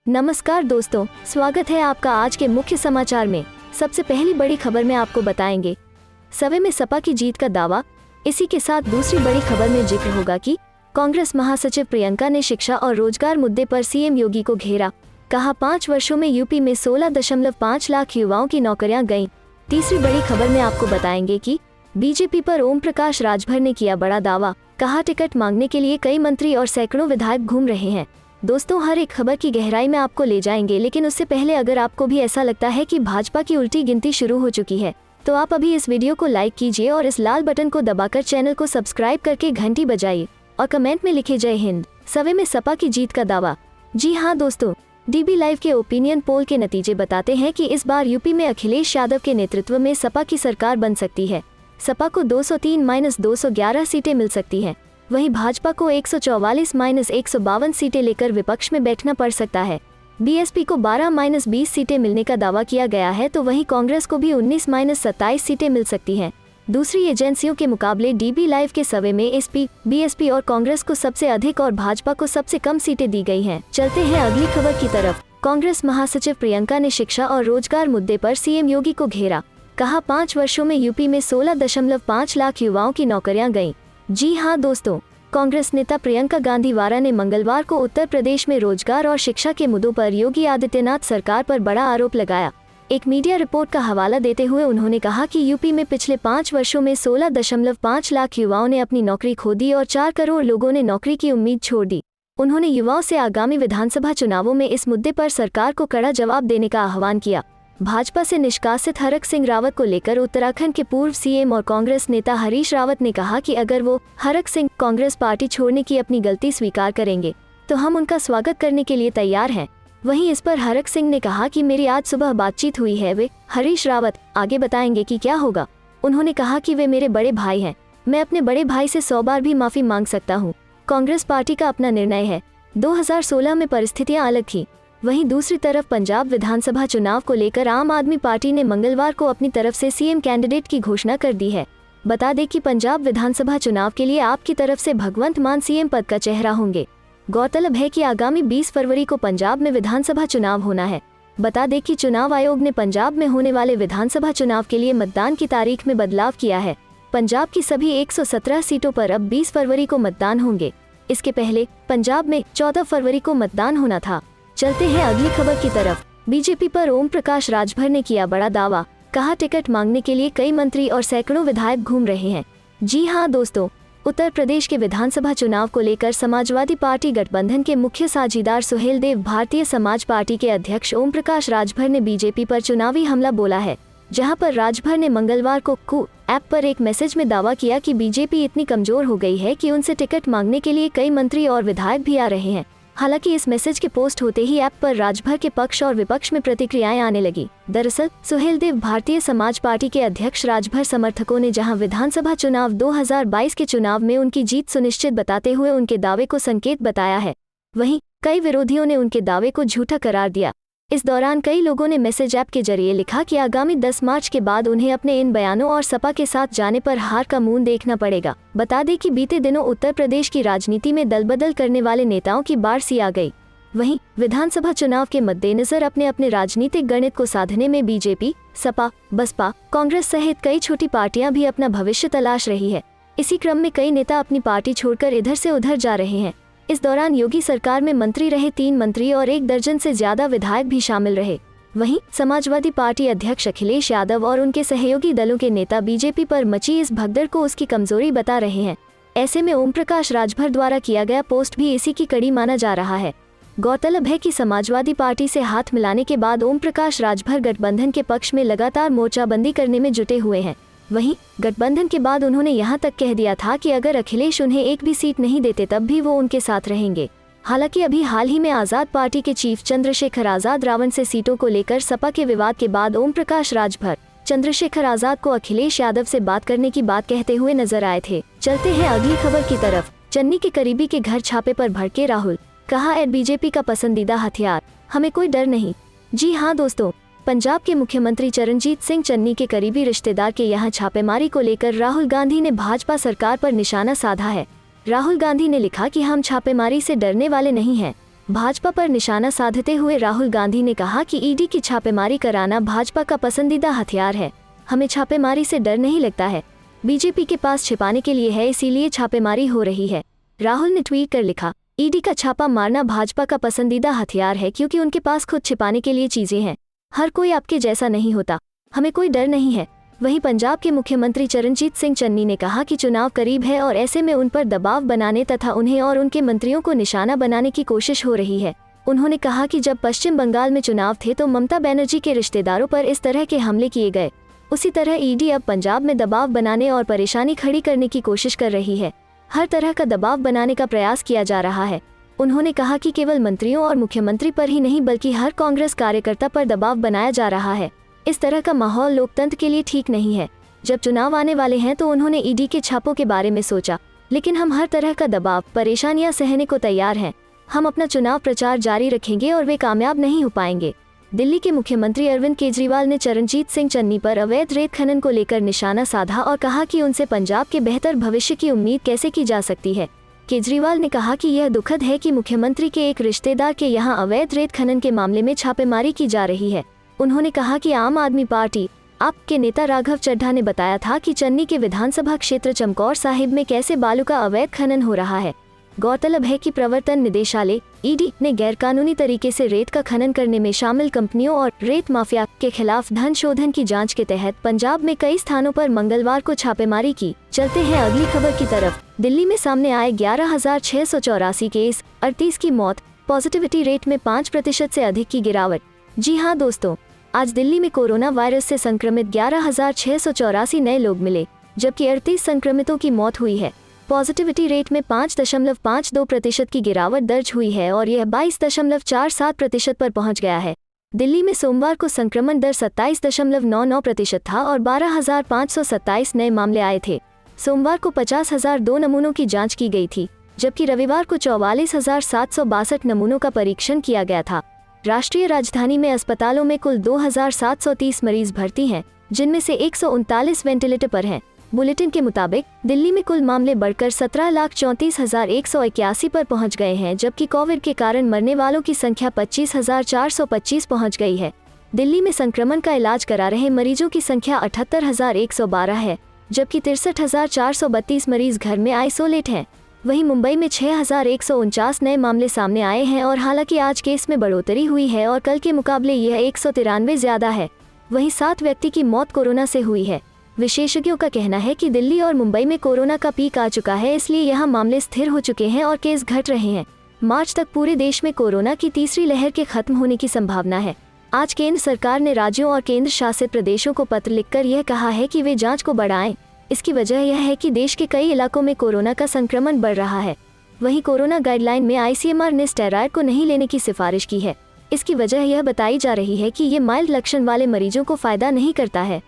नमस्कार दोस्तों, स्वागत है आपका आज के मुख्य समाचार में। सबसे पहली बड़ी खबर में आपको बताएंगे सवे में सपा की जीत का दावा। इसी के साथ दूसरी बड़ी खबर में जिक्र होगा कि कांग्रेस महासचिव प्रियंका ने शिक्षा और रोजगार मुद्दे पर सीएम योगी को घेरा। कहा 5 वर्षों में यूपी में 16.5 लाख युवाओं की नौकरियां गईं। तीसरी बड़ी खबर में आपको बताएंगे कि बीजेपी पर ओम प्रकाश राजभर ने किया बड़ा दावा। कहा टिकट मांगने के लिए कई मंत्री और सैकड़ों विधायक घूम रहे हैं। दोस्तों, हर एक खबर की गहराई में आपको ले जाएंगे, लेकिन उससे पहले अगर आपको भी ऐसा लगता है कि भाजपा की उल्टी गिनती शुरू हो चुकी है तो आप अभी इस वीडियो को लाइक कीजिए और इस लाल बटन को दबाकर चैनल को सब्सक्राइब करके घंटी बजाइए और कमेंट में लिखे जय हिंद। सवे में सपा की जीत का दावा। जी हाँ दोस्तों, डीबी लाइव के ओपिनियन पोल के नतीजे बताते हैं कि इस बार यूपी में अखिलेश यादव के नेतृत्व में सपा की सरकार बन सकती है। सपा को 203-211 सीटें मिल सकती हैं। वहीं भाजपा को 144-152 सीटें लेकर विपक्ष में बैठना पड़ सकता है। बीएसपी को 12-20 सीटें मिलने का दावा किया गया है, तो वहीं कांग्रेस को भी 19-27 सीटें मिल सकती हैं। दूसरी एजेंसियों के मुकाबले डीबी लाइव के सर्वे में एसपी, बीएसपी और कांग्रेस को सबसे अधिक और भाजपा को सबसे कम सीटें दी गई हैं। चलते हैं अगली खबर की तरफ। कांग्रेस महासचिव प्रियंका ने शिक्षा और रोजगार मुद्दे पर सीएम योगी को घेरा। कहा 5 वर्षों में यूपी में 16.5 लाख युवाओं की नौकरियां गईं। जी हाँ दोस्तों, कांग्रेस नेता प्रियंका गांधी वारा ने मंगलवार को उत्तर प्रदेश में रोजगार और शिक्षा के मुद्दों पर योगी आदित्यनाथ सरकार पर बड़ा आरोप लगाया। एक मीडिया रिपोर्ट का हवाला देते हुए उन्होंने कहा कि यूपी में पिछले 5 वर्षों में 16.5 लाख युवाओं ने अपनी नौकरी खो दी और 4 करोड़ लोगों ने नौकरी की उम्मीद छोड़ दी। उन्होंने युवाओं से आगामी विधानसभा चुनावों में इस मुद्दे पर सरकार को कड़ा जवाब देने का आह्वान किया। भाजपा से निष्कासित हरक सिंह रावत को लेकर उत्तराखंड के पूर्व सीएम और कांग्रेस नेता हरीश रावत ने कहा कि अगर वो हरक सिंह कांग्रेस पार्टी छोड़ने की अपनी गलती स्वीकार करेंगे तो हम उनका स्वागत करने के लिए तैयार हैं। वहीं इस पर हरक सिंह ने कहा कि मेरी आज सुबह बातचीत हुई है। वे हरीश रावत आगे बताएंगे कि क्या होगा। उन्होंने कहा कि वे मेरे बड़े भाई हैं, मैं अपने बड़े भाई से 100 बार भी माफी मांग सकता हूँ। कांग्रेस पार्टी का अपना निर्णय है। 2016 में परिस्थितियाँ अलग थी। वहीं दूसरी तरफ पंजाब विधानसभा चुनाव को लेकर आम आदमी पार्टी ने मंगलवार को अपनी तरफ से सीएम कैंडिडेट की घोषणा कर दी है। बता दें कि पंजाब विधानसभा चुनाव के लिए आप की तरफ से भगवंत मान सीएम पद का चेहरा होंगे। गौरतलब है कि आगामी 20 फरवरी को पंजाब में विधानसभा चुनाव होना है। बता दें कि चुनाव आयोग ने पंजाब में होने वाले विधानसभा चुनाव के लिए मतदान की तारीख में बदलाव किया है। पंजाब की सभी 117 सीटों पर अब 20 फरवरी को मतदान होंगे। इसके पहले पंजाब में 14 फरवरी को मतदान होना था। चलते हैं अगली खबर की तरफ। बीजेपी पर ओम प्रकाश राजभर ने किया बड़ा दावा। कहा टिकट मांगने के लिए कई मंत्री और सैकड़ों विधायक घूम रहे हैं। जी हाँ दोस्तों, उत्तर प्रदेश के विधानसभा चुनाव को लेकर समाजवादी पार्टी गठबंधन के मुख्य साझीदार सुहेलदेव भारतीय समाज पार्टी के अध्यक्ष ओम प्रकाश राजभर ने बीजेपी पर चुनावी हमला बोला है। जहां पर राजभर ने मंगलवार को कू ऐप पर एक मैसेज में दावा किया कि बीजेपी इतनी कमजोर हो गई है कि उनसे टिकट मांगने के लिए कई मंत्री और विधायक भी आ रहे हैं। हालांकि इस मैसेज के पोस्ट होते ही ऐप पर राजभर के पक्ष और विपक्ष में प्रतिक्रियाएं आने लगी। दरअसल सुहेलदेव भारतीय समाज पार्टी के अध्यक्ष राजभर समर्थकों ने जहां विधानसभा चुनाव 2022 के चुनाव में उनकी जीत सुनिश्चित बताते हुए उनके दावे को संकेत बताया है, वहीं कई विरोधियों ने उनके दावे को झूठा करार दिया। इस दौरान कई लोगों ने मैसेज ऐप के जरिए लिखा कि आगामी 10 मार्च के बाद उन्हें अपने इन बयानों और सपा के साथ जाने पर हार का मुंह देखना पड़ेगा। बता दें कि बीते दिनों उत्तर प्रदेश की राजनीति में दलबदल करने वाले नेताओं की बाढ़ सी आ गई। वहीं विधानसभा चुनाव के मद्देनजर अपने अपने राजनीतिक गणित को साधने में बीजेपी, सपा, बसपा, कांग्रेस सहित कई छोटी पार्टियां भी अपना भविष्य तलाश रही है। इसी क्रम में कई नेता अपनी पार्टी छोड़कर इधर से उधर जा रहे हैं। इस दौरान योगी सरकार में मंत्री रहे 3 मंत्री और 1 दर्जन से ज्यादा विधायक भी शामिल रहे। वहीं समाजवादी पार्टी अध्यक्ष अखिलेश यादव और उनके सहयोगी दलों के नेता बीजेपी पर मची इस भगदड़ को उसकी कमजोरी बता रहे हैं। ऐसे में ओम प्रकाश राजभर द्वारा किया गया पोस्ट भी इसी की कड़ी माना जा रहा है। गौरतलब है कि समाजवादी पार्टी से हाथ मिलाने के बाद ओम प्रकाश राजभर गठबंधन के पक्ष में लगातार मोर्चाबंदी करने में जुटे हुए हैं। वहीं गठबंधन के बाद उन्होंने यहां तक कह दिया था कि अगर अखिलेश उन्हें एक भी सीट नहीं देते तब भी वो उनके साथ रहेंगे। हालांकि अभी हाल ही में आजाद पार्टी के चीफ चंद्रशेखर आजाद रावण से सीटों को लेकर सपा के विवाद के बाद ओम प्रकाश राजभर चंद्रशेखर आजाद को अखिलेश यादव से बात करने की बात कहते हुए नजर आए थे। चलते हैं अगली खबर की तरफ। चन्नी के करीबी के घर छापे पर भड़के राहुल। कहा बीजेपी का पसंदीदा हथियार, हमें कोई डर नहीं। जी हाँ दोस्तों, पंजाब के मुख्यमंत्री चरणजीत सिंह चन्नी के करीबी रिश्तेदार के यहां छापेमारी को लेकर राहुल गांधी ने भाजपा सरकार पर निशाना साधा है। राहुल गांधी ने लिखा कि हम छापेमारी से डरने वाले नहीं हैं। भाजपा पर निशाना साधते हुए राहुल गांधी ने कहा कि ईडी की छापेमारी कराना भाजपा का पसंदीदा हथियार है। हमें छापेमारी से डर नहीं लगता है, बीजेपी के पास छिपाने के लिए है, इसीलिए छापेमारी हो रही है। राहुल ने ट्वीट कर लिखा, ईडी का छापा मारना भाजपा का पसंदीदा हथियार है क्योंकि उनके पास खुद छिपाने के लिए चीजें हैं। हर कोई आपके जैसा नहीं होता, हमें कोई डर नहीं है। वहीं पंजाब के मुख्यमंत्री चरणजीत सिंह चन्नी ने कहा कि चुनाव करीब है और ऐसे में उन पर दबाव बनाने तथा उन्हें और उनके मंत्रियों को निशाना बनाने की कोशिश हो रही है। उन्होंने कहा कि जब पश्चिम बंगाल में चुनाव थे तो ममता बनर्जी के रिश्तेदारों पर इस तरह के हमले किए गए, उसी तरह ईडी अब पंजाब में दबाव बनाने और परेशानी खड़ी करने की कोशिश कर रही है। हर तरह का दबाव बनाने का प्रयास किया जा रहा है। उन्होंने कहा कि केवल मंत्रियों और मुख्यमंत्री पर ही नहीं बल्कि हर कांग्रेस कार्यकर्ता पर दबाव बनाया जा रहा है। इस तरह का माहौल लोकतंत्र के लिए ठीक नहीं है। जब चुनाव आने वाले हैं तो उन्होंने ईडी के छापों के बारे में सोचा, लेकिन हम हर तरह का दबाव परेशानियां सहने को तैयार हैं। हम अपना चुनाव प्रचार जारी रखेंगे और वे कामयाब नहीं हो पाएंगे। दिल्ली के मुख्यमंत्री अरविंद केजरीवाल ने चरणजीत सिंह चन्नी पर अवैध रेत खनन को लेकर निशाना साधा और कहा कि उनसे पंजाब के बेहतर भविष्य की उम्मीद कैसे की जा सकती है। केजरीवाल ने कहा कि यह दुखद है कि मुख्यमंत्री के एक रिश्तेदार के यहां अवैध रेत खनन के मामले में छापेमारी की जा रही है। उन्होंने कहा कि आम आदमी पार्टी आप के नेता राघव चड्ढा ने बताया था कि चन्नी के विधानसभा क्षेत्र चमकौर साहिब में कैसे बालू का अवैध खनन हो रहा है। गौरतलब है कि प्रवर्तन निदेशालय ईडी ने गैरकानूनी तरीके से रेत का खनन करने में शामिल कंपनियों और रेत माफिया के खिलाफ धन शोधन की जांच के तहत पंजाब में कई स्थानों पर मंगलवार को छापेमारी की। चलते हैं अगली खबर की तरफ। दिल्ली में सामने आए 11,684 केस, 38 की मौत, पॉजिटिविटी रेट में 5% से अधिक की गिरावट। जी हाँ दोस्तों, आज दिल्ली में कोरोना वायरस से संक्रमित 11,684 नए लोग मिले, जबकि 38 संक्रमितों की मौत हुई है। पॉजिटिविटी रेट में 5.52% की गिरावट दर्ज हुई है और यह 22.47% पर पहुंच गया है। दिल्ली में सोमवार को संक्रमण दर 27.99% था और 12,527 नए मामले आए थे। सोमवार को 50,002 नमूनों की जांच की गई थी, जबकि रविवार को 44,762 नमूनों का परीक्षण किया गया था। राष्ट्रीय राजधानी में अस्पतालों में कुल 2,730 मरीज भर्ती हैं, जिनमें से 139 वेंटिलेटर पर हैं। बुलेटिन के मुताबिक दिल्ली में कुल मामले बढ़कर 17,34,181 पर पहुंच गए हैं, जबकि कोविड के कारण मरने वालों की संख्या 25,425 पहुंच गई है। दिल्ली में संक्रमण का इलाज करा रहे मरीजों की संख्या 78,112 है, जबकि 63,432 मरीज घर में आइसोलेट हैं। वहीं मुंबई में 6,149 नए मामले सामने आए हैं और हालांकि आज केस में बढ़ोतरी हुई है और कल के मुकाबले यह 193 ज्यादा है। वहीं 7 व्यक्ति की मौत कोरोना से हुई है। विशेषज्ञों का कहना है कि दिल्ली और मुंबई में कोरोना का पीक आ चुका है, इसलिए यहाँ मामले स्थिर हो चुके हैं और केस घट रहे हैं। मार्च तक पूरे देश में कोरोना की तीसरी लहर के खत्म होने की संभावना है। आज केंद्र सरकार ने राज्यों और केंद्र शासित प्रदेशों को पत्र लिखकर यह कहा है कि वे जांच को बढ़ाएं। इसकी वजह यह है कि देश के कई इलाकों में कोरोना का संक्रमण बढ़ रहा है। वहीं कोरोना गाइडलाइन में आईसीएमआर ने स्टेरॉयड को नहीं लेने की सिफारिश की है। इसकी वजह यह बताई जा रही है कि ये माइल्ड लक्षण वाले मरीजों को फायदा नहीं करता है।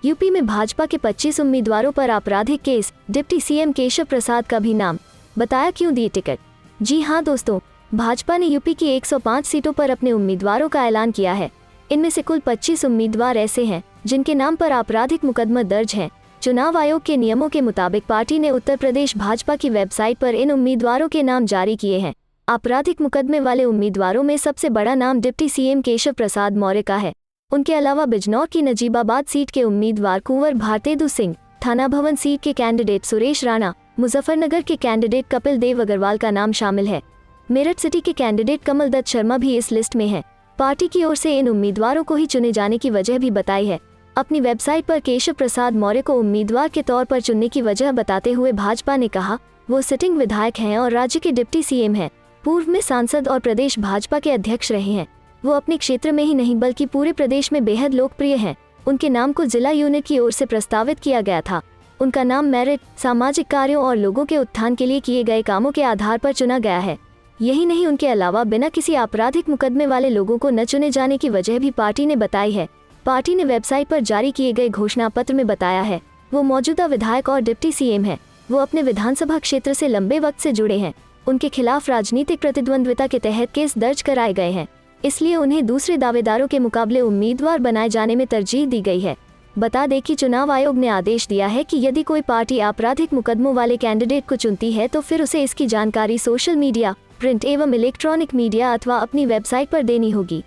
यूपी में भाजपा के 25 उम्मीदवारों पर आपराधिक case, deputy CM Keshav Prasad का भी नाम, बताया क्यों दिए टिकट। जी हाँ दोस्तों, भाजपा ने यूपी की 105 सीटों पर अपने उम्मीदवारों का ऐलान किया है। इनमें से कुल 25 उम्मीदवार ऐसे हैं जिनके नाम पर आपराधिक मुकदमा दर्ज हैं। चुनाव आयोग के नियमों के मुताबिक पार्टी ने उत्तर प्रदेश भाजपा की वेबसाइट पर इन उम्मीदवारों के नाम जारी किए हैं। आपराधिक मुकदमे वाले उम्मीदवारों में सबसे बड़ा नाम डिप्टी सीएम केशव प्रसाद मौर्य का है। उनके अलावा बिजनौर की नजीबाबाद सीट के उम्मीदवार कुंवर भारतेदु सिंह, थाना भवन सीट के कैंडिडेट सुरेश राणा, मुजफ्फरनगर के कैंडिडेट कपिल देव अग्रवाल का नाम शामिल है। मेरठ सिटी के कैंडिडेट कमल दत्त शर्मा भी इस लिस्ट में हैं। पार्टी की ओर से इन उम्मीदवारों को ही चुने जाने की वजह भी बताई है। अपनी वेबसाइट पर केशव प्रसाद मौर्य को उम्मीदवार के तौर पर चुनने की वजह बताते हुए भाजपा ने कहा, वो सिटिंग विधायक हैं और राज्य के डिप्टी सीएम हैं। पूर्व में सांसद और प्रदेश भाजपा के अध्यक्ष रहे हैं। वो अपने क्षेत्र में ही नहीं बल्कि पूरे प्रदेश में बेहद लोकप्रिय हैं। उनके नाम को जिला यूनिट की ओर से प्रस्तावित किया गया था। उनका नाम मेरिट, सामाजिक कार्यों और लोगों के उत्थान के लिए किए गए कामों के आधार पर चुना गया है। यही नहीं, उनके अलावा बिना किसी आपराधिक मुकदमे वाले लोगों को न चुने जाने की वजह भी पार्टी ने बताई है। पार्टी ने वेबसाइट पर जारी किए गए घोषणा पत्र में बताया है, वो मौजूदा विधायक और डिप्टी सीएम हैं। वो अपने विधानसभा क्षेत्र से लंबे वक्त से जुड़े हैं। उनके खिलाफ राजनीतिक प्रतिद्वंद्विता के तहत केस दर्ज कराए गए हैं, इसलिए उन्हें दूसरे दावेदारों के मुकाबले उम्मीदवार बनाए जाने में तरजीह दी गई है। बता दें कि चुनाव आयोग ने आदेश दिया है कि यदि कोई पार्टी आपराधिक मुकदमों वाले कैंडिडेट को चुनती है तो फिर उसे इसकी जानकारी सोशल मीडिया प्रिंट एवं इलेक्ट्रॉनिक मीडिया अथवा अपनी वेबसाइट पर देनी होगी।